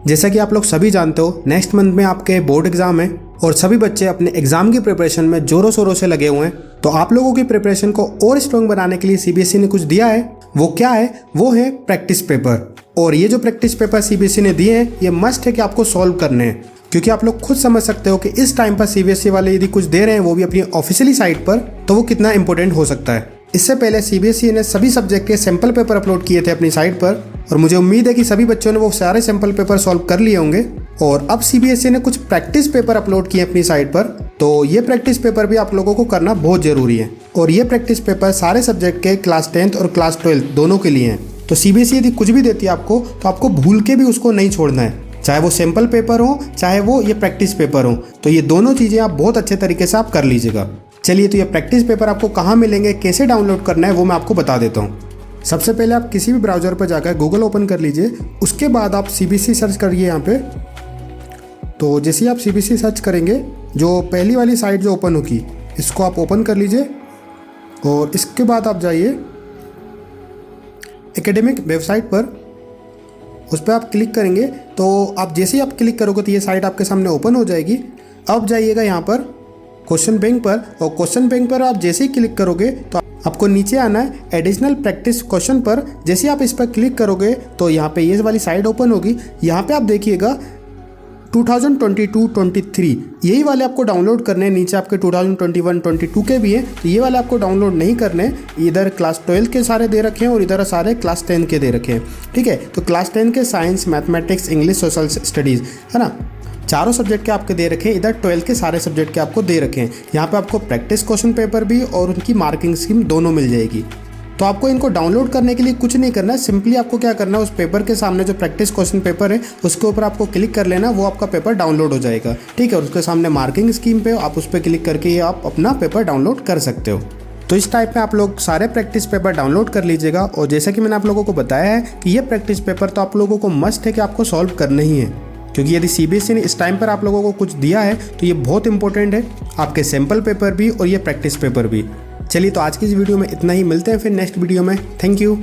जैसा कि आप लोग सभी जानते हो, नेक्स्ट मंथ में आपके बोर्ड एग्जाम है और सभी बच्चे अपने एग्जाम की प्रिपरेशन में जोरों शोरों से लगे हुए हैं। तो आप लोगों की प्रिपरेशन को और स्ट्रॉन्ग बनाने के लिए सीबीएसई ने कुछ दिया है। वो क्या है? वो है प्रैक्टिस पेपर। और ये जो प्रैक्टिस पेपर सीबीएसई ने दिए हैं, ये मस्ट है कि आपको सॉल्व करने हैं, क्योंकि आप लोग खुद समझ सकते हो कि इस टाइम पर सीबीएसई वाले यदि कुछ दे रहे हैं, वो भी अपनी ऑफिशियली साइट पर, तो वो कितना इंपॉर्टेंट हो सकता है। इससे पहले सीबीएसई ने सभी सब्जेक्ट के सैंपल पेपर अपलोड किए थे अपनी साइट पर, और मुझे उम्मीद है कि सभी बच्चों ने वो सारे सैंपल पेपर सॉल्व कर लिए होंगे। और अब सीबीएसई ने कुछ प्रैक्टिस पेपर अपलोड किए अपनी साइट पर, तो ये प्रैक्टिस पेपर भी आप लोगों को करना बहुत जरूरी है। और ये प्रैक्टिस पेपर सारे सब्जेक्ट के क्लास 10th और क्लास 12th दोनों के लिए हैं। तो सीबीएसई यदि कुछ भी देती है आपको, तो आपको भूल के भी उसको नहीं छोड़ना है, चाहे वो सैंपल पेपर हो, चाहे वो ये प्रैक्टिस पेपर हो। तो ये दोनों चीज़ें आप बहुत अच्छे तरीके से आप कर लीजिएगा। चलिए, तो ये प्रैक्टिस पेपर आपको कहाँ मिलेंगे, कैसे डाउनलोड करना है, वो मैं आपको बता देता हूँ। सबसे पहले आप किसी भी ब्राउज़र पर जाकर गूगल ओपन कर लीजिए। उसके बाद आप सीबीएसई सर्च करिए यहाँ पे। तो जैसे ही आप सीबीएसई सर्च करेंगे, जो पहली वाली साइट जो ओपन होगी, इसको आप ओपन कर लीजिए। और इसके बाद आप जाइए एकेडमिक वेबसाइट पर, उस पर आप क्लिक करेंगे। तो आप जैसे ही आप क्लिक करोगे तो ये साइट आपके सामने ओपन हो जाएगी। अब जाइएगा यहाँ पर क्वेश्चन बैंक पर, और क्वेश्चन बैंक पर आप जैसे ही क्लिक करोगे तो आपको नीचे आना है एडिशनल प्रैक्टिस क्वेश्चन पर। जैसे आप इस पर क्लिक करोगे तो यहाँ पे ये वाली साइट ओपन होगी। यहाँ पे आप देखिएगा 2022-23 यही वाले आपको डाउनलोड करने हैं। नीचे आपके 2021-22 के भी हैं, तो ये वाले आपको डाउनलोड नहीं करने। इधर क्लास 12 के सारे दे रखे हैं और इधर सारे क्लास 10 के दे रखे हैं। ठीक है, तो क्लास 10 के science, mathematics, English, social studies, है ना, चारों सब्जेक्ट के आपके दे रखे हैं। इधर 12 के सारे सब्जेक्ट के आपको दे रखे हैं। यहाँ पे आपको प्रैक्टिस क्वेश्चन पेपर भी और उनकी मार्किंग स्कीम दोनों मिल जाएगी। तो आपको इनको डाउनलोड करने के लिए कुछ नहीं करना है। सिंपली आपको क्या करना है, उस पेपर के सामने जो प्रैक्टिस क्वेश्चन पेपर है उसके ऊपर आपको क्लिक कर लेना, वो आपका पेपर डाउनलोड हो जाएगा। ठीक है, और उसके सामने मार्किंग स्कीम पे आप उस पर क्लिक करके ये आप अपना पेपर डाउनलोड कर सकते हो। तो इस टाइप में आप लोग सारे प्रैक्टिस पेपर डाउनलोड कर लीजिएगा। और जैसा कि मैंने आप लोगों को बताया है कि ये प्रैक्टिस पेपर तो आप लोगों को मस्ट है कि आपको सॉल्व करना ही है, क्योंकि यदि सीबीएसई ने इस टाइम पर आप लोगों को कुछ दिया है तो ये बहुत इंपॉर्टेंट है, आपके सैंपल पेपर भी और ये प्रैक्टिस पेपर भी। चलिए, तो आज की इस वीडियो में इतना ही। मिलते हैं फिर नेक्स्ट वीडियो में। Thank you.